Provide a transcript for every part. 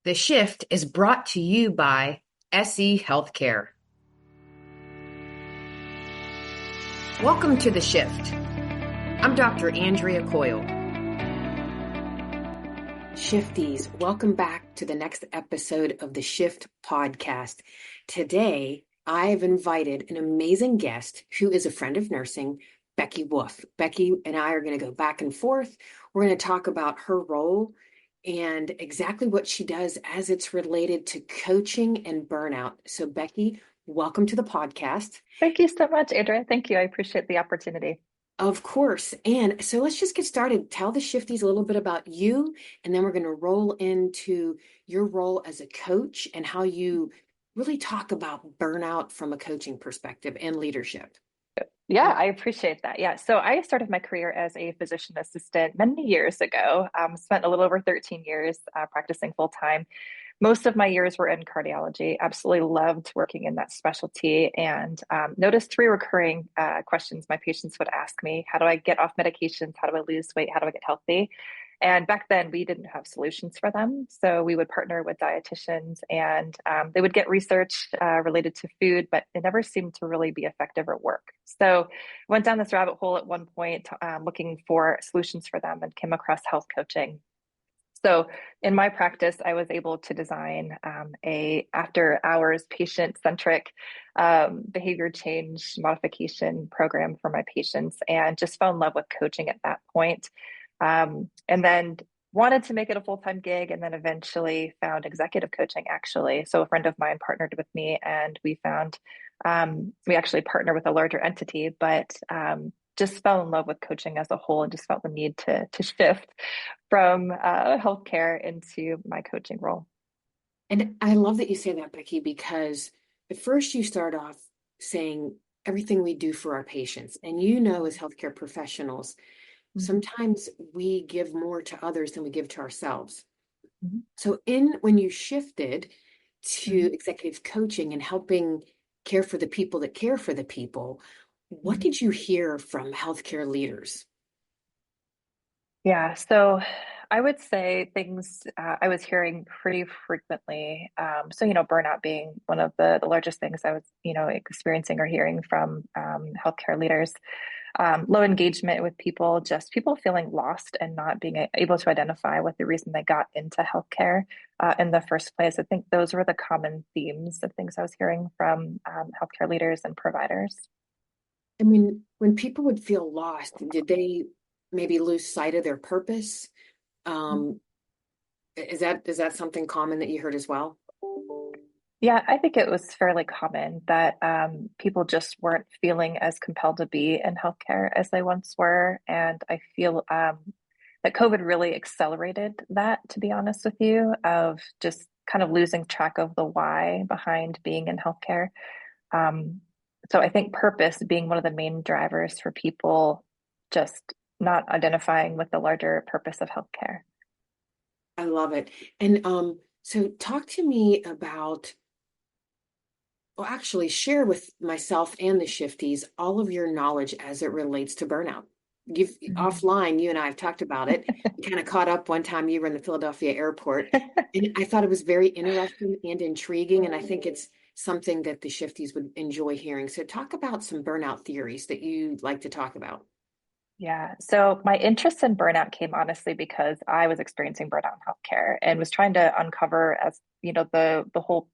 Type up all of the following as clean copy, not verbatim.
The Shift is brought to you by SE Healthcare. Welcome to The Shift. I'm Dr. Andrea Coyle. Shifties, welcome back to the next episode of the Shift podcast. Today, I've invited an amazing guest who is a friend of nursing, Becky Wolfe. Becky and I are going to go back and forth. We're going to talk about her role and exactly what she does as it's related to coaching and burnout. So, Becky, welcome to the podcast. Thank you so much, Andrea. Thank you. I appreciate the opportunity. Of course. And so let's just get started. Tell the Shifties a little bit about you, and then we're going to roll into your role as a coach and how you really talk about burnout from a coaching perspective and leadership. Yeah, I appreciate that. Yeah. So I started my career as a physician assistant many years ago. Spent a little over 13 years practicing full time. Most of my years were in cardiology. Absolutely loved working in that specialty and noticed three recurring questions my patients would ask me. How do I get off medications? How do I lose weight? How do I get healthy? And back then, we didn't have solutions for them. So we would partner with dietitians and they would get research related to food, but it never seemed to really be effective or work. So went down this rabbit hole at one point, looking for solutions for them and came across health coaching. So in my practice, I was able to design a after hours patient centric behavior change modification program for my patients and just fell in love with coaching at that point. And then wanted to make it a full-time gig and then eventually found executive coaching actually. So a friend of mine partnered with me and we actually partner with a larger entity, but just fell in love with coaching as a whole and just felt the need to shift from healthcare into my coaching role. And I love that you say that, Becky, because at first you start off saying everything we do for our patients. And as healthcare professionals, sometimes we give more to others than we give to ourselves. Mm-hmm. So when you shifted to executive coaching and helping care for the people that care for the people, what did you hear from healthcare leaders? Yeah, so I would say things I was hearing pretty frequently. Burnout being one of the largest things I was, experiencing or hearing from healthcare leaders. Low engagement with people, just people feeling lost and not being able to identify what the reason they got into healthcare in the first place. I think those were the common themes of things I was hearing from healthcare leaders and providers. I mean, when people would feel lost, did they maybe lose sight of their purpose? Um, is that something common that you heard as well? Yeah, I think it was fairly common that people just weren't feeling as compelled to be in healthcare as they once were. And I feel that COVID really accelerated that, to be honest with you, of just kind of losing track of the why behind being in healthcare. Um, so I think purpose being one of the main drivers for people just not identifying with the larger purpose of healthcare. I love it. And so talk to me about, well, actually share with myself and the shifties all of your knowledge as it relates to burnout. You've Mhm. offline, you and I have talked about it. We kind of caught up one time you were in the Philadelphia airport, and I thought it was very interesting and intriguing. And I think it's something that the shifties would enjoy hearing. So talk about some burnout theories that you like to talk about. Yeah. So my interest in burnout came honestly because I was experiencing burnout in healthcare and was trying to uncover as, the whole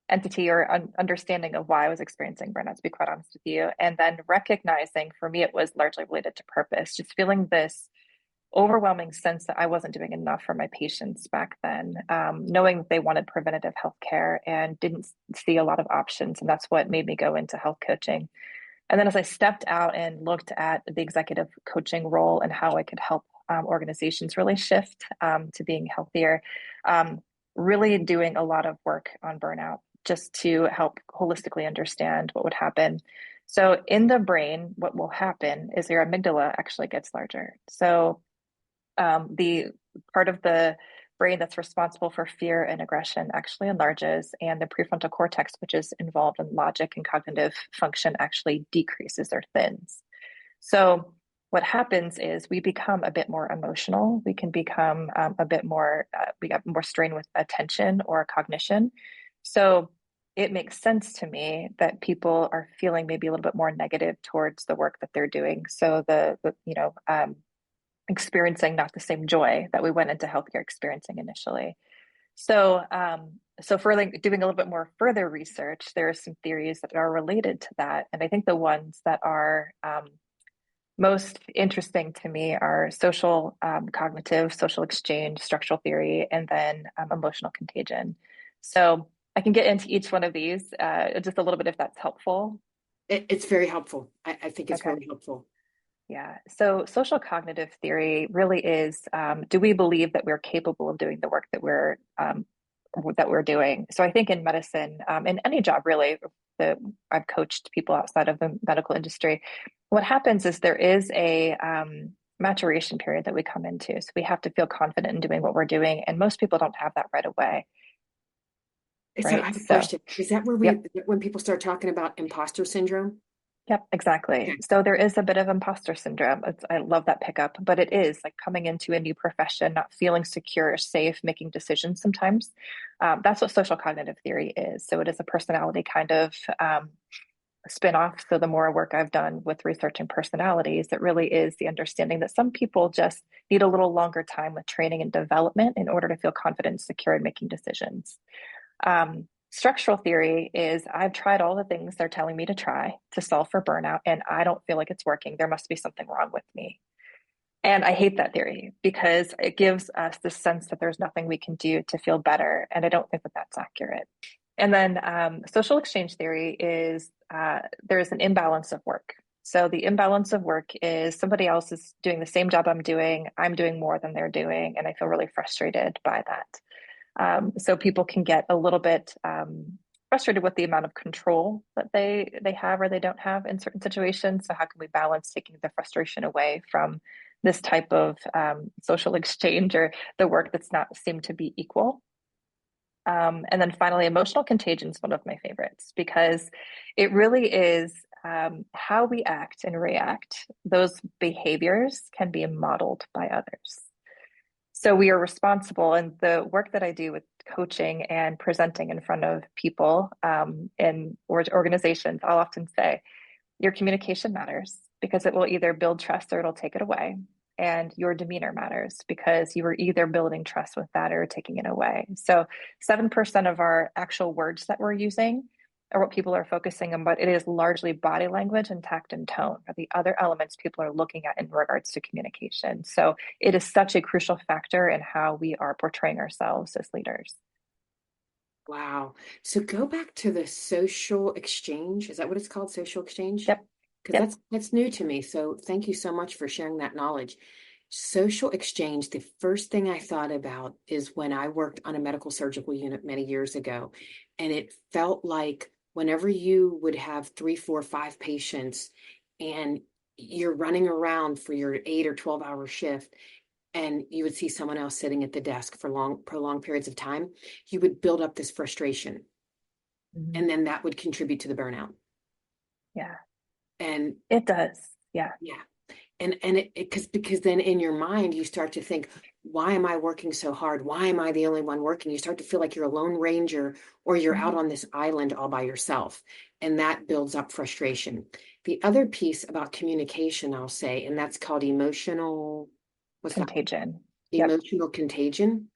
entity or understanding of why I was experiencing burnout, to be quite honest with you. And then recognizing for me, it was largely related to purpose, just feeling this overwhelming sense that I wasn't doing enough for my patients back then, knowing that they wanted preventative health care and didn't see a lot of options. And that's what made me go into health coaching. And then as I stepped out and looked at the executive coaching role and how I could help organizations really shift to being healthier, really doing a lot of work on burnout just to help holistically understand what would happen. So in the brain, what will happen is your amygdala actually gets larger. So the part of the brain that's responsible for fear and aggression actually enlarges, and the prefrontal cortex, which is involved in logic and cognitive function, actually decreases or thins. So what happens is we become a bit more emotional. We can become a bit more, we have more strain with attention or cognition. So it makes sense to me that people are feeling maybe a little bit more negative towards the work that they're doing. So experiencing not the same joy that we went into healthcare experiencing initially. So for like doing a little bit more further research, there are some theories that are related to that. And I think the ones that are most interesting to me are social cognitive, social exchange, structural theory, and then emotional contagion. So I can get into each one of these just a little bit if that's helpful. It's very helpful. I think it's Okay. very helpful. Yeah. So social cognitive theory really is, do we believe that we're capable of doing the work that we're doing? So I think in medicine, in any job really, that I've coached people outside of the medical industry, what happens is there is a maturation period that we come into. So we have to feel confident in doing what we're doing, and most people don't have that right away, So I right? have a So, question. Is that where yep. when people start talking about imposter syndrome? Yep, exactly. Okay. So there is a bit of imposter syndrome. I love that pickup, but it is like coming into a new profession, not feeling secure, safe, making decisions sometimes. That's what social cognitive theory is. So it is a personality kind of spin-off. So the more work I've done with researching personalities, it really is the understanding that some people just need a little longer time with training and development in order to feel confident and secure in making decisions. Structural theory is I've tried all the things they're telling me to try to solve for burnout, and I don't feel like it's working. There must be something wrong with me. And I hate that theory because it gives us the sense that there's nothing we can do to feel better. And I don't think that that's accurate. And then social exchange theory is there's an imbalance of work. So the imbalance of work is somebody else is doing the same job I'm doing more than they're doing, and I feel really frustrated by that. So people can get a little bit frustrated with the amount of control that they have or they don't have in certain situations. So how can we balance taking the frustration away from this type of social exchange or the work that's not seemed to be equal? And then finally, emotional contagion is one of my favorites because it really is how we act and react. Those behaviors can be modeled by others. So we are responsible, and the work that I do with coaching and presenting in front of people in organizations, I'll often say your communication matters because it will either build trust or it'll take it away. And your demeanor matters because you are either building trust with that or taking it away. So 7% of our actual words that we're using are what people are focusing on, but it is largely body language and tact and tone are the other elements people are looking at in regards to communication. So it is such a crucial factor in how we are portraying ourselves as leaders. Wow. So go back to the social exchange. Is that what it's called? Social exchange? Yep. Because Yep. that's new to me. So thank you so much for sharing that knowledge. Social exchange, the first thing I thought about is when I worked on a medical surgical unit many years ago. And it felt like whenever you would have three, four, five patients and you're running around for your 8 or 12 hour shift, and you would see someone else sitting at the desk for long, prolonged periods of time, you would build up this frustration. Mhm. And then that would contribute to the burnout. Yeah, And it does. Yeah. yeah, and because then in your mind you start to think, why am I working so hard? Why am I the only one working? You start to feel like you're a lone ranger or you're out Mhm. on this island all by yourself, and that builds up frustration. The other piece about communication, I'll say, and that's called emotional, what's that? Contagion. Yep. Emotional contagion.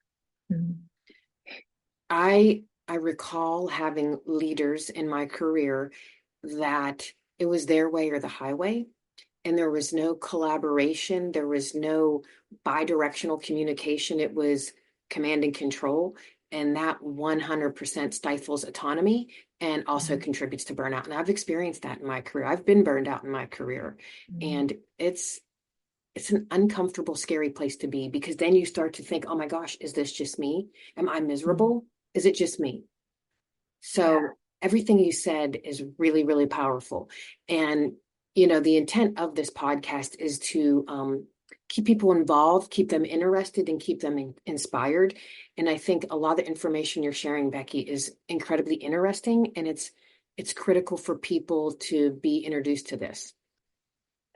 Mhm. I recall having leaders in my career that it was their way or the highway, and there was no collaboration, there was no bi-directional communication. It was command and control, and that 100% stifles autonomy and also Mhm. contributes to burnout. And I've experienced that in my career. I've been burned out in my career, Mhm. and it's an uncomfortable, scary place to be because then you start to think, oh my gosh, is this just me? Am I Mhm. miserable? Is it just me? Yeah. So everything you said is really, really powerful. And, the intent of this podcast is to keep people involved, keep them interested, and keep them inspired. And I think a lot of the information you're sharing, Becky, is incredibly interesting, and it's critical for people to be introduced to this.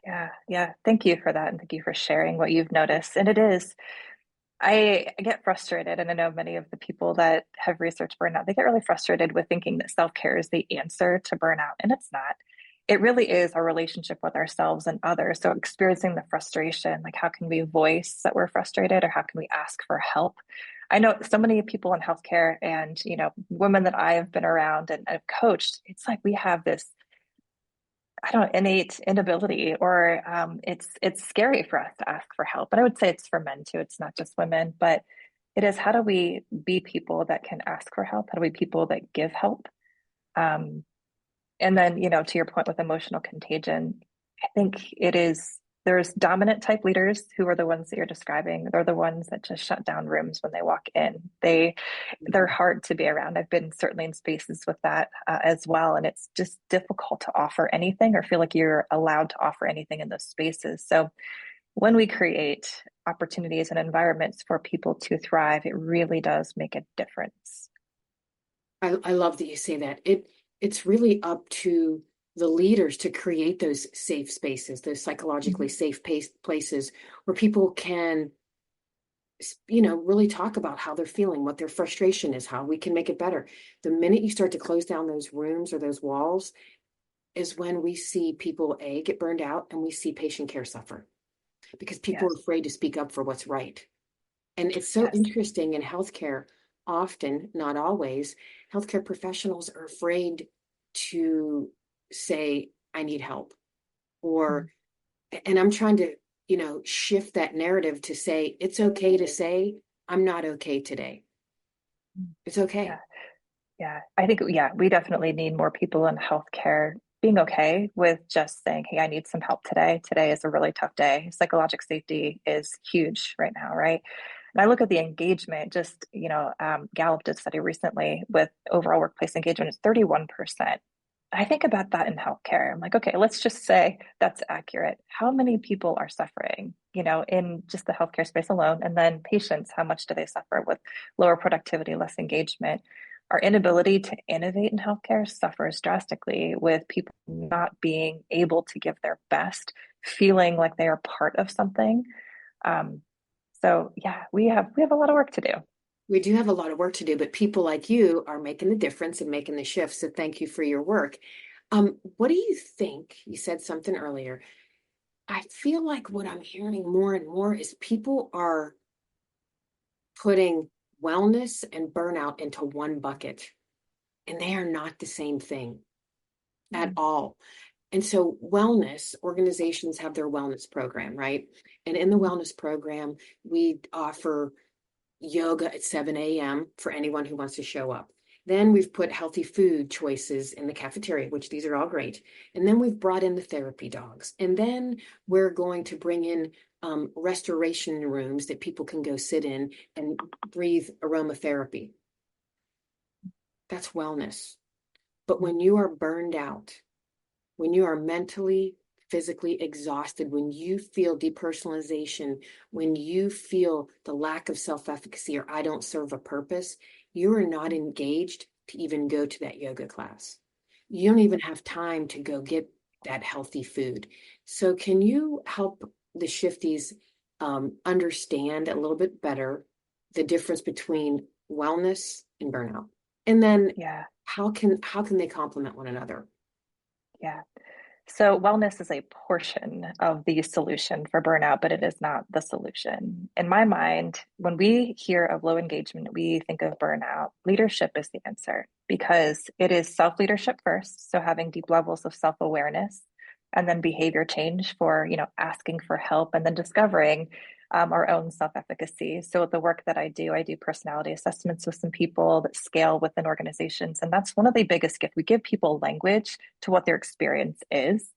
Yeah, yeah. Thank you for that. And thank you for sharing what you've noticed. And it is, I get frustrated, and I know many of the people that have researched burnout, they get really frustrated with thinking that self-care is the answer to burnout, and it's not. It really is our relationship with ourselves and others. So experiencing the frustration, like how can we voice that we're frustrated or how can we ask for help? I know so many people in healthcare and, women that I have been around and have coached, it's like we have this I don't know, innate inability, or it's scary for us to ask for help. But I would say it's for men too. It's not just women, but it is how do we be people that can ask for help? How do we be people that give help? Um, and then, to your point with emotional contagion, I think there's dominant type leaders who are the ones that you're describing. They're the ones that just shut down rooms when they walk in. They're hard to be around. I've been certainly in spaces with that as well. And it's just difficult to offer anything or feel like you're allowed to offer anything in those spaces. So when we create opportunities and environments for people to thrive, it really does make a difference. I love that you say that. It's really up to the leaders to create those safe spaces, those psychologically Mhm. safe places where people can, really talk about how they're feeling, what their frustration is, how we can make it better. The minute you start to close down those rooms or those walls is when we see people, A, get burned out, and we see patient care suffer because people Yes. are afraid to speak up for what's right. And it's so Yes. interesting in healthcare, often, not always, healthcare professionals are afraid to say, I need help. Or, Mhm. and I'm trying to, shift that narrative to say, it's okay to say, I'm not okay today. It's Yeah. okay. Yeah, I think, yeah, we definitely need more people in healthcare being okay with just saying, hey, I need some help today. Today is a really tough day. Psychological safety is huge right now, right? And I look at the engagement, just, Gallup did a study recently with overall workplace engagement, it's 31%. I think about that in healthcare. I'm like, okay, let's just say that's accurate. How many people are suffering, in just the healthcare space alone? And then patients, how much do they suffer with lower productivity, less engagement? Our inability to innovate in healthcare suffers drastically with people not being able to give their best, feeling like they are part of something. Um, so yeah, we have a lot of work to do. We do have a lot of work to do, but people like you are making the difference and making the shift. So thank you for your work. What do you think? You said something earlier. I feel like what I'm hearing more and more is people are putting wellness and burnout into one bucket, and they are not the same thing at Mm. all. And so, wellness organizations have their wellness program, right? And in the wellness program, we offer yoga at 7 a.m. for anyone who wants to show up. Then we've put healthy food choices in the cafeteria, which these are all great. And then we've brought in the therapy dogs. And then we're going to bring in restoration rooms that people can go sit in and breathe aromatherapy. That's wellness. But when you are burned out, when you are mentally, physically exhausted, when you feel depersonalization, when you feel the lack of self efficacy or I don't serve a purpose, you are not engaged to even go to that yoga class. You don't even have time to go get that healthy food. So, can you help the shifties understand a little bit better the difference between wellness and burnout? And then Yeah, how can they complement one another? yeah. So, wellness is a portion of the solution for burnout, but it is not the solution. In my mind, when we hear of low engagement, we think of burnout. Leadership is the answer because it is self leadership first. So, having deep levels of self awareness and then behavior change for, asking for help and then discovering our own self efficacy. So, the work that I do personality assessments with some people that scale within organizations. And that's one of the biggest gifts. We give people language to what their experience is.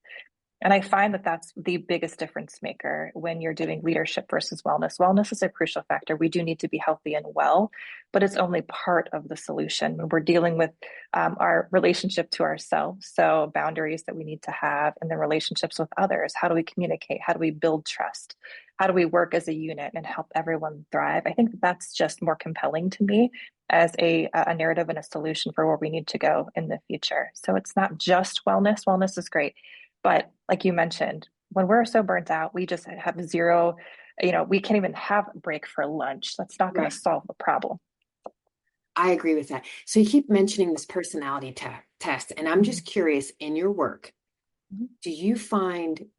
And I find that that's the biggest difference maker when you're doing leadership versus wellness. Wellness is a crucial factor. We do need to be healthy and well, but it's only part of the solution when we're dealing with our relationship to ourselves. So, boundaries that we need to have, and then relationships with others. How do we communicate? How do we build trust? How do we work as a unit and help everyone thrive? I think that's just more compelling to me as a narrative and a solution for where we need to go in the future. So, it's not just wellness. Wellness is great. But like you mentioned, when we're so burnt out, we just have zero, we can't even have a break for lunch. That's not going to Right. solve the problem. I agree with that. So you keep mentioning this personality test, and I'm Mhm. just curious, in your work, Mhm. do you find,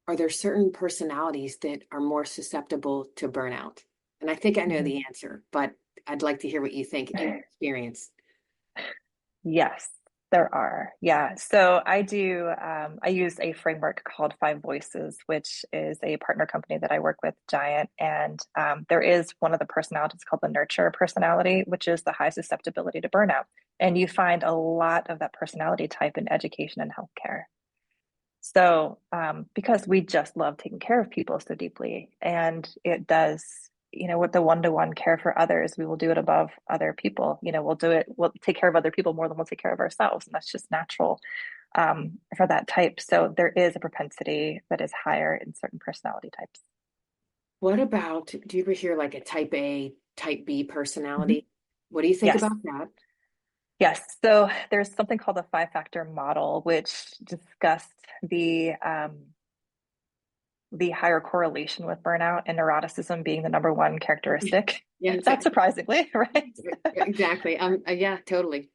are there certain personalities that are more susceptible to burnout? And I think I know Mhm. the answer, but I'd like to hear what you think in your experience. Yes, there are. Yeah. So I use a framework called Five Voices, which is a partner company that I work with, Giant. And there is one of the personalities called the nurture personality, which is the high susceptibility to burnout. And you find a lot of that personality type in education and healthcare. So, because we just love taking care of people so deeply, and it does, with the one-to-one care for others, we will do it above other people. We'll take care of other people more than we'll take care of ourselves. And that's just natural for that type. So there is a propensity that is higher in certain personality types. What about, do you ever hear like a type A, type B Mhm. personality? What do you think Yes. about that? Yes. So there's something called the five-factor model, which discussed the higher correlation with burnout and neuroticism being the number one characteristic. Yeah, Not surprisingly, right? exactly. Yeah, totally.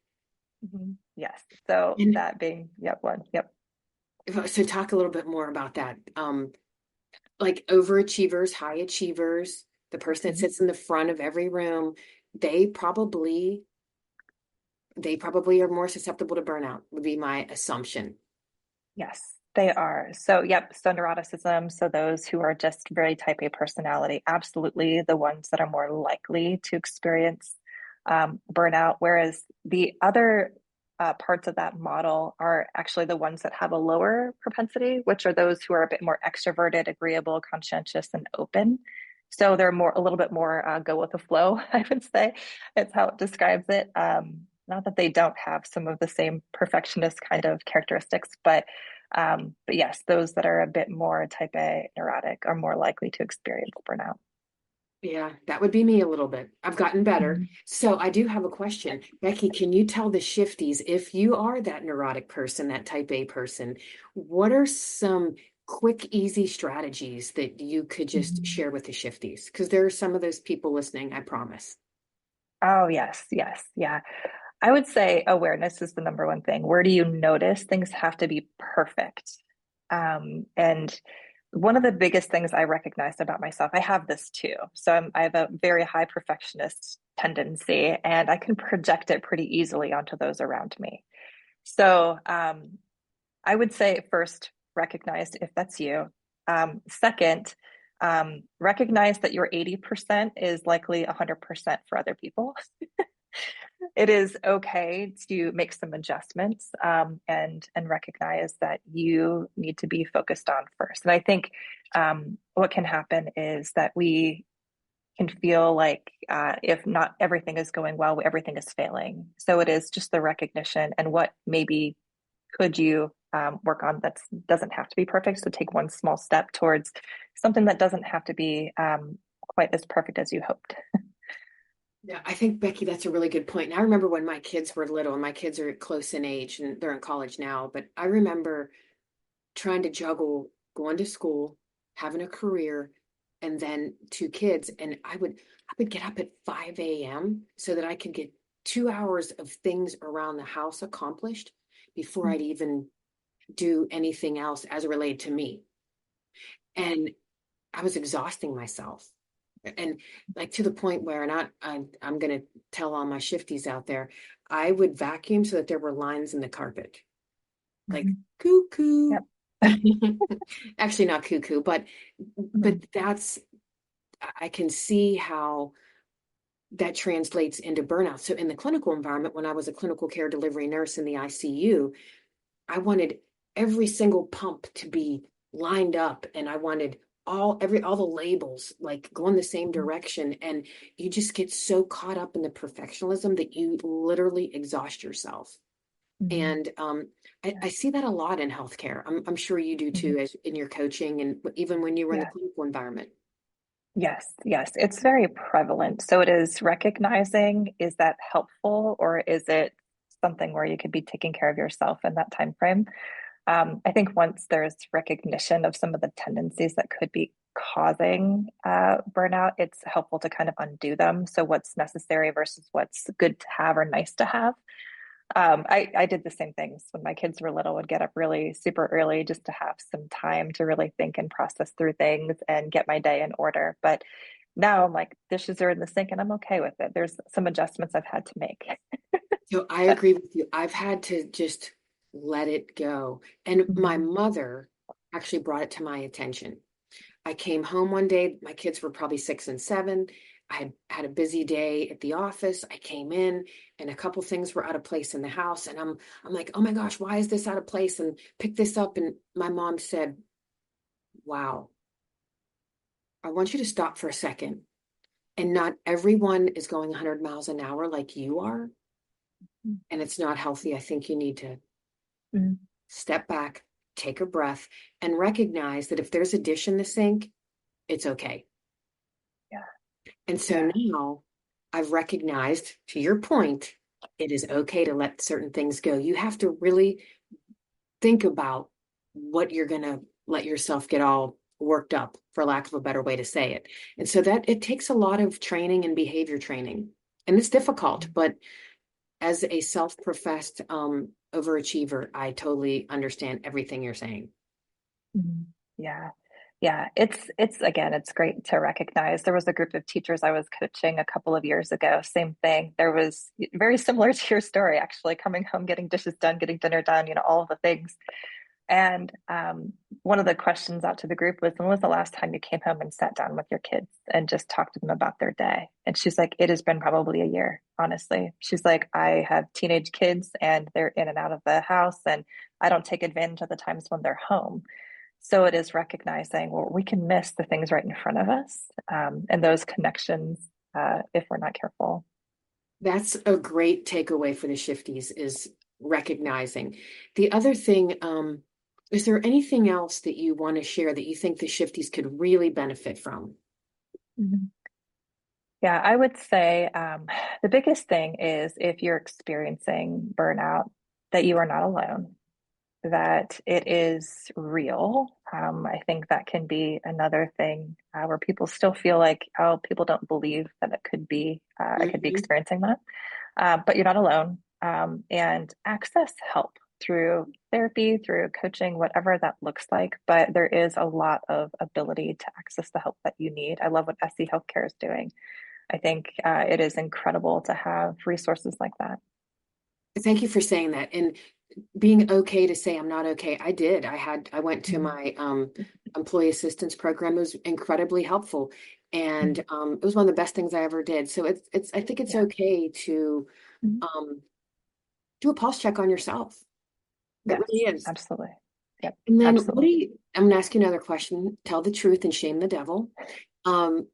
Mhm. Yes. So And that being, yep, one. Yep. so talk a little bit more about that. Like overachievers, high achievers, the person that Mhm. sits in the front of every room, they probably they probably are more susceptible to burnout, would be my assumption. Yes, they are. So, yep. So neuroticism. So those who are just very type A personality, absolutely the ones that are more likely to experience burnout. Whereas the other parts of that model are actually the ones that have a lower propensity, which are those who are a bit more extroverted, agreeable, conscientious, and open. So they're a little bit more go with the flow, I would say. It's how it describes it. Not that they don't have some of the same perfectionist kind of characteristics, but yes, those that are a bit more type A neurotic are more likely to experience burnout. Yeah, that would be me a little bit. I've gotten better. Mhm. So I do have a question. Becky, can you tell the shifties, if you are that neurotic person, that type A person, what are some quick, easy strategies that you could just Mhm. share with the shifties? Because there are some of those people listening, I promise. Oh, yes, yes, yeah. I would say awareness is the number one thing. Where do you notice things have to be perfect? And one of the biggest things I recognized about myself, I have this too. So I have a very high perfectionist tendency, and I can project it pretty easily onto those around me. So I would say first, recognize if that's you. Second, recognize that your 80% is likely 100% for other people. It is okay to make some adjustments and recognize that you need to be focused on first. And I think what can happen is that we can feel like if not everything is going well, everything is failing. So it is just the recognition and what maybe could you work on that doesn't have to be perfect. So take one small step towards something that doesn't have to be quite as perfect as you hoped. Yeah, I think Becky, that's a really good point. And I remember when my kids were little, and my kids are close in age and they're in college now, but I remember trying to juggle going to school, having a career, and then two kids. And I would get up at 5 a.m. so that I could get 2 hours of things around the house accomplished before I'd even do anything else as it related to me. And I was exhausting myself. And like to the point where not I'm gonna tell all my shifties out there, I would vacuum so that there were lines in the carpet. Like Mhm. cuckoo. Yep. Actually not cuckoo, but Mhm. that's I can see how that translates into burnout. So in the clinical environment, when I was a clinical care delivery nurse in the ICU, I wanted every single pump to be lined up, and I wanted all the labels like go in the same direction, and you just get so caught up in the perfectionism that you literally exhaust yourself. Mhm. And I see that a lot in healthcare. I'm sure you do Mhm. too, as in your coaching and even when you were in the Yeah. clinical environment. Yes, yes, it's very prevalent. So it is recognizing, is that helpful or is it something where you could be taking care of yourself in that time frame? I think once there's recognition of some of the tendencies that could be causing burnout, it's helpful to kind of undo them. So what's necessary versus what's good to have or nice to have. I did the same things when my kids were little, would get up really super early just to have some time to really think and process through things and get my day in order. But now I'm like, dishes are in the sink and I'm okay with it. There's some adjustments I've had to make. So I agree with you. I've had to just let it go. And my Mhm. mother actually brought it to my attention. I came home one day, my kids were probably 6 and 7. I had a busy day at the office. I came in and a couple things were out of place in the house. And I'm like, oh my gosh, why is this out of place? And pick this up. And my mom said, wow, I want you to stop for a second. And not everyone is going 100 miles an hour like you are. And it's not healthy. I think you need to Mhm. step back, take a breath, and recognize that if there's a dish in the sink, it's okay. Yeah, And so yeah. now I've recognized, to your point, it is okay to let certain things go. You have to really think about what you're going to let yourself get all worked up, for lack of a better way to say it. And so that it takes a lot of training and behavior training. And it's difficult, but as a self-professed overachiever, I totally understand everything you're saying. Mhm. Yeah. Yeah, it's again, it's great to recognize. There was a group of teachers I was coaching a couple of years ago. Same thing. There was very similar to your story, actually, coming home, getting dishes done, getting dinner done, all of the things. And one of the questions out to the group was, when was the last time you came home and sat down with your kids and just talked to them about their day? And she's like, it has been probably a year, honestly. She's like, I have teenage kids and they're in and out of the house, and I don't take advantage of the times when they're home. So it is recognizing, well, we can miss the things right in front of us, and those connections if we're not careful. That's a great takeaway for the shifties is recognizing. The other thing, is there anything else that you want to share that you think the shifties could really benefit from? Mhm. Yeah, I would say the biggest thing is, if you're experiencing burnout, that you are not alone, that it is real. I think that can be another thing where people still feel like, oh, people don't believe that I could be Mhm. experiencing that. But you're not alone. And access help through therapy, through coaching, whatever that looks like. But there is a lot of ability to access the help that you need. I love what SE Healthcare is doing. I think it is incredible to have resources like that. Thank you for saying that. And being okay to say I'm not okay. I went to Mhm. my employee assistance program. It was incredibly helpful. And Mhm. it was one of the best things I ever did. So I think it's Yeah. okay to Mhm. um, do a pulse check on yourself. It Yes, really is. absolutely. Yep, And then absolutely. I'm gonna ask you another question. Tell the truth and shame the devil. Um,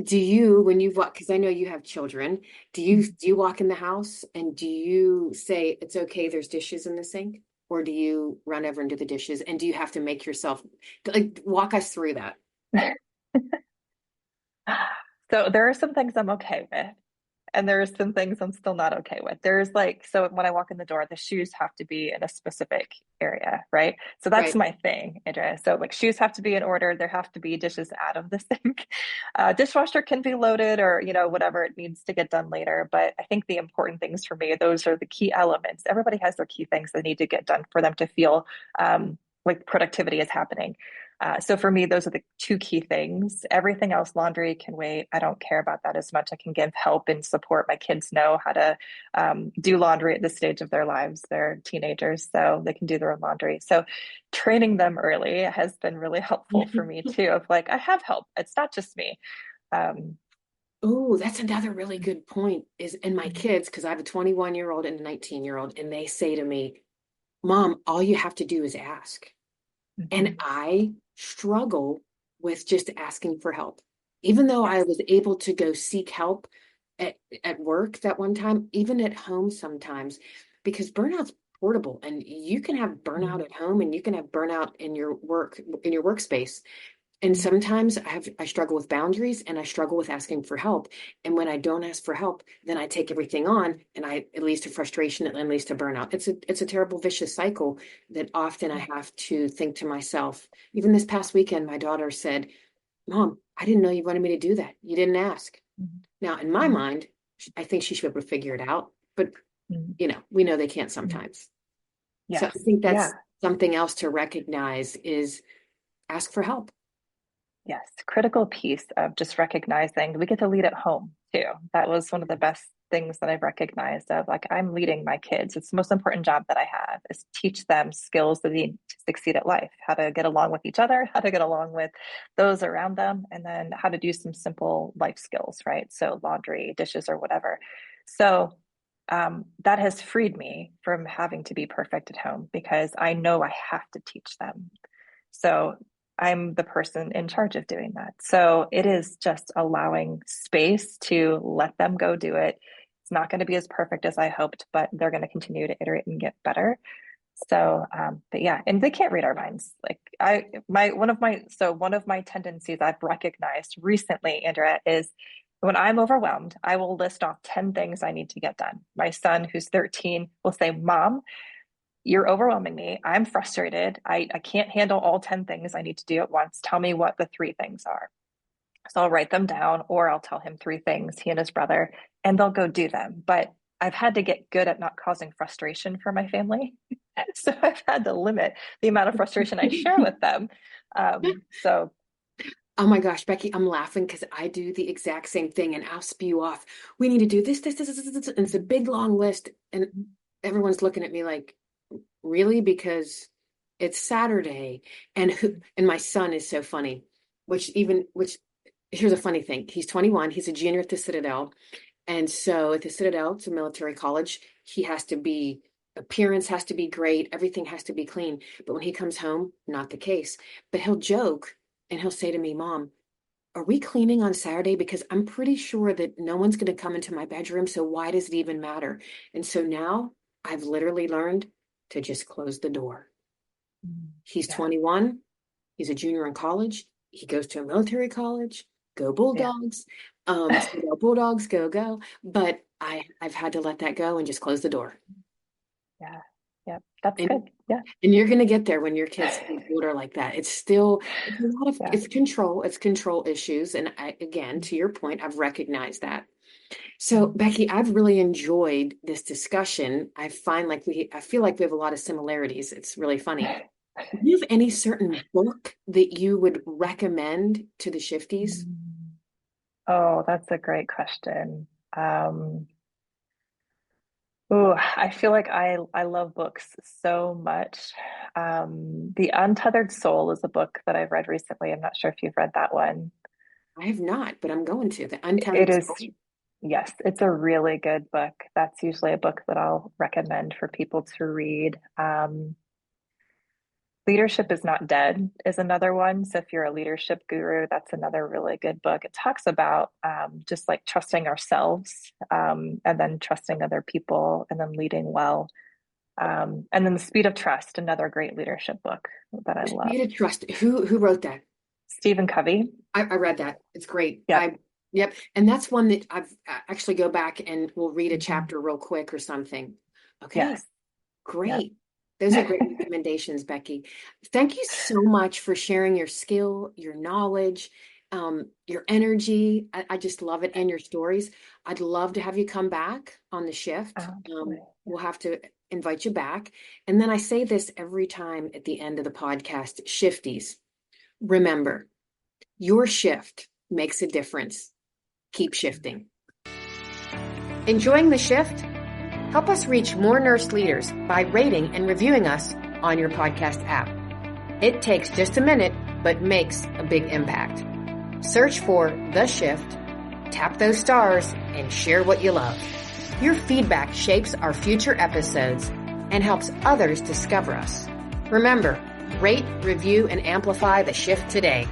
do you, when you walk, because I know you have children, Mhm. do you walk in the house and do you say it's okay, there's dishes in the sink? Or do you run over and do the dishes? And do you have to make yourself like walk us through that? So there are some things I'm okay with. And there's some things I'm still not okay with. There's like, so when I walk in the door, the shoes have to be in a specific area, right? So that's Right. my thing, Andrea. So like shoes have to be in order. There have to be dishes out of the sink. Dishwasher can be loaded or, whatever it needs to get done later. But I think the important things for me, those are the key elements. Everybody has their key things that need to get done for them to feel like productivity is happening. So for me, those are the two key things. Everything else, laundry can wait. I don't care about that as much. I can give help and support. My kids know how to do laundry at this stage of their lives. They're teenagers, so they can do their own laundry. So training them early has been really helpful for me too, of like, I have help. It's not just me. Um, Oh, that's another really good point. Is and my kids, because I have a 21-year-old and a 19-year-old, and they say to me, Mom, all you have to do is ask. And mhm. I struggle with just asking for help. Even though I Yes. was able to go seek help at, at work that one time, even at home sometimes, because burnout's portable and you can have burnout Mhm. at home and you can have burnout in your workspace. And sometimes I struggle with boundaries and I struggle with asking for help. And when I don't ask for help, then I take everything on and it leads to frustration and leads to burnout. It's a terrible vicious cycle that often I have to think to myself. Even this past weekend, my daughter said, Mom, I didn't know you wanted me to do that. You didn't ask. Mhm. Now, in my mind, I think she should be able to figure it out, but Mhm. we know they can't Mhm. sometimes. So I Yes. think Yeah. that's something else to recognize is ask for help. Yes. Critical piece of just recognizing we get to lead at home too. That was one of the best things that I've recognized of like, I'm leading my kids. It's the most important job that I have is teach them skills that they need to succeed at life, how to get along with each other, how to get along with those around them, and then how to do some simple life skills, right? So laundry, dishes, or whatever. So that has freed me from having to be perfect at home because I know I have to teach them. So I'm the person in charge of doing that. So it is just allowing space to let them go do it. It's not going to be as perfect as I hoped, but they're going to continue to iterate and get better. So, but yeah, and they can't read our minds. Like one of my tendencies I've recognized recently, Andrea, is when I'm overwhelmed, I will list off 10 things I need to get done. My son, who's 13, will say, Mom, you're overwhelming me. I'm frustrated. I can't handle all 10 things I need to do at once. Tell me what the three things are. So I'll write them down or I'll tell him three things, he and his brother, and they'll go do them. But I've had to get good at not causing frustration for my family. So I've had to limit the amount of frustration I share with them. So Oh my gosh, Becky, I'm laughing because I do the exact same thing and I'll spew off. We need to do this, and it's a big long list. And everyone's looking at me like, really? Because it's Saturday. And my son is so funny, which here's a funny thing. He's 21, he's a junior at the Citadel. And so at the Citadel, it's a military college, appearance has to be great, everything has to be clean. But when he comes home, not the case. But he'll joke and he'll say to me, Mom, are we cleaning on Saturday? Because I'm pretty sure that no one's going to come into my bedroom. So why does it even matter? And so now I've literally learned to just close the door. He's yeah, 21. He's a junior in college. He goes to a military college. Go yeah, Bulldogs. So go Bulldogs, go. But I've had to let that go and just close the door. yeah, yeah. That's And good. Yeah, and you're going to get there when your kids get older like that. It's a lot of yeah. it's control issues. And again, to your point, I've recognized that. So, Becky, I've really enjoyed this discussion. I feel like we have a lot of similarities. It's really funny. Do you have any certain book that you would recommend to the shifties? Oh, that's a great question. Oh, I feel like I love books so much. The Untethered Soul is a book that I've read recently. I'm not sure if you've read that one. I have not, but I'm going to. The It Untethered is, Soul. yes, it's a really good book. That's usually a book that I'll recommend for people to read. Leadership is Not Dead is another one. So if you're a leadership guru, that's another really good book. It talks about just like trusting ourselves and then trusting other people and then leading well. And then The Speed of Trust, another great leadership book that I love. Speed of Trust. Who wrote that? Stephen Covey. I read that. It's great. Yep. Yep. And that's one that I've actually go back and we'll read a Mhm. chapter real quick or something. Okay. Yes. Yep. Great. Those are great recommendations, Becky. Thank you so much for sharing your skill, your knowledge, your energy. I just love it, and your stories. I'd love to have you come back on the shift. Absolutely. We'll have to invite you back. And then I say this every time at the end of the podcast, shifties, remember, your shift makes a difference. Keep shifting. Enjoying the shift? Help us reach more nurse leaders by rating and reviewing us on your podcast app. It takes just a minute, but makes a big impact. Search for The Shift, tap those stars, and share what you love. Your feedback shapes our future episodes and helps others discover us. Remember, rate, review, and amplify The Shift today.